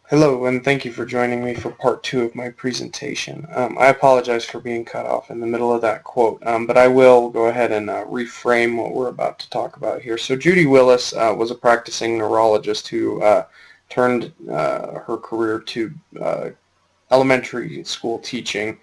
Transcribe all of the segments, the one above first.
Hello, and thank you for joining me for part 2 of my presentation. I apologize for being cut off in the middle of that quote, but I will go ahead and reframe what we're about to talk about here. So Judy Willis was a practicing neurologist who turned her career to elementary school teaching,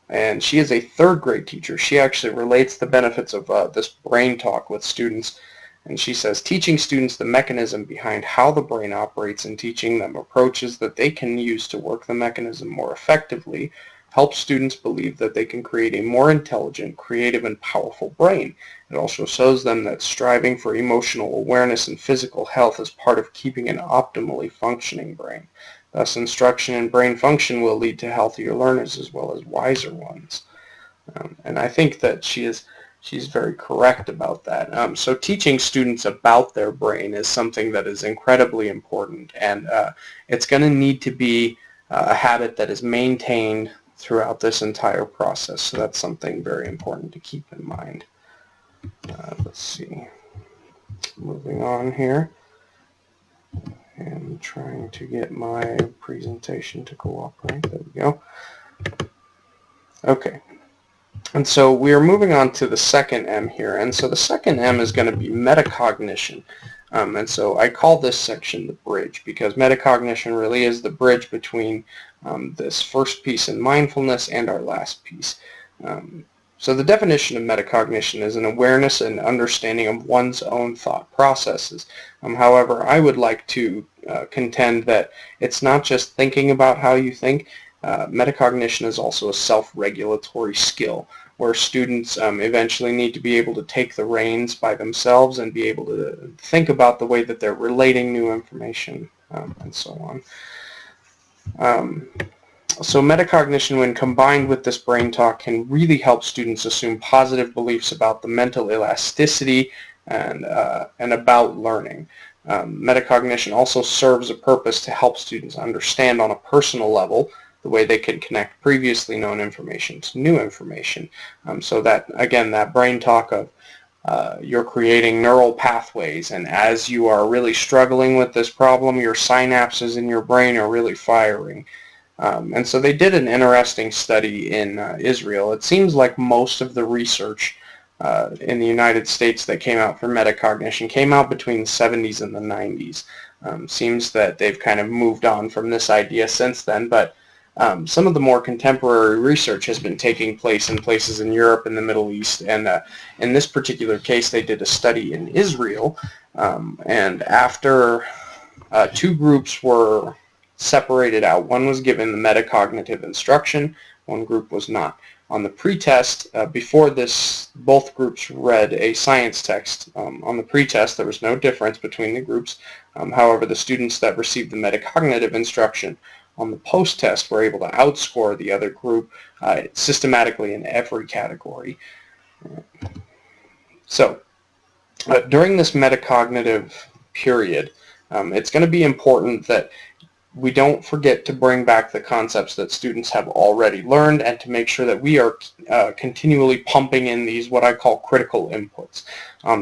and she is a third grade teacher. She actually relates the benefits of this brain talk with students, and she says teaching students the mechanism behind how the brain operates and teaching them approaches that they can use to work the mechanism more effectively helps students believe that they can create a more intelligent, creative, and powerful brain. It also shows them that striving for emotional awareness and physical health is part of keeping an optimally functioning brain. Thus, instruction and brain function will lead to healthier learners as well as wiser ones. And I think that she's very correct about that. So teaching students about their brain is something that is incredibly important, and it's going to need to be a habit that is maintained throughout this entire process. So that's something very important to keep in mind. Let's see. Moving on here. And trying to get my presentation to cooperate. There we go. Okay. And so we are moving on to the second M here. And so the second M is going to be metacognition. And so I call this section the bridge because metacognition really is the bridge between this first piece in mindfulness and our last piece. So the definition of metacognition is an awareness and understanding of one's own thought processes. However, I would like to contend that it's not just thinking about how you think. Metacognition is also a self-regulatory skill where students eventually need to be able to take the reins by themselves and be able to think about the way that they're relating new information and so on. So metacognition, when combined with this brain talk, can really help students assume positive beliefs about the mental elasticity and about learning. Metacognition also serves a purpose to help students understand on a personal level the way they can connect previously known information to new information. So that, again, that brain talk of you're creating neural pathways, and as you are really struggling with this problem, your synapses in your brain are really firing. And so they did an interesting study in Israel. It seems like most of the research in the United States that came out for metacognition came out between the 70s and the 90s. Seems that they've kind of moved on from this idea since then, but some of the more contemporary research has been taking place in places in Europe and the Middle East, and in this particular case they did a study in Israel, and after two groups were separated out. One was given the metacognitive instruction, one group was not. On the pretest, before this, both groups read a science text. On the pretest, there was no difference between the groups. However, the students that received the metacognitive instruction on the post-test were able to outscore the other group systematically in every category. So, during this metacognitive period, it's going to be important that we don't forget to bring back the concepts that students have already learned and to make sure that we are continually pumping in these what I call critical inputs.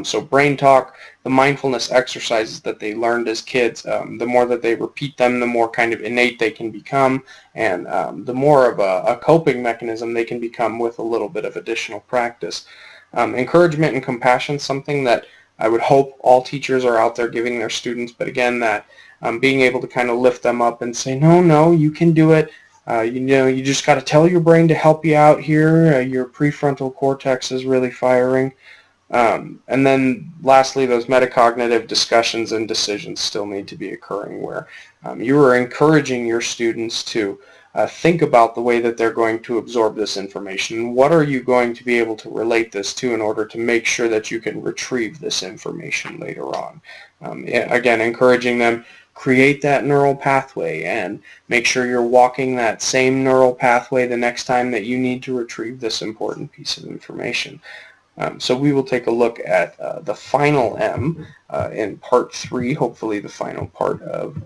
So brain talk, the mindfulness exercises that they learned as kids, the more that they repeat them, the more kind of innate they can become, and the more of a coping mechanism they can become with a little bit of additional practice. Encouragement and compassion, something that I would hope all teachers are out there giving their students, but again, that being able to kind of lift them up and say, no, you can do it. You just got to tell your brain to help you out here. Your prefrontal cortex is really firing. And then lastly, those metacognitive discussions and decisions still need to be occurring where you are encouraging your students to think about the way that they're going to absorb this information. What are you going to be able to relate this to in order to make sure that you can retrieve this information later on? Again, encouraging them, create that neural pathway and make sure you're walking that same neural pathway the next time that you need to retrieve this important piece of information. So we will take a look at the final M in part 3, hopefully the final part of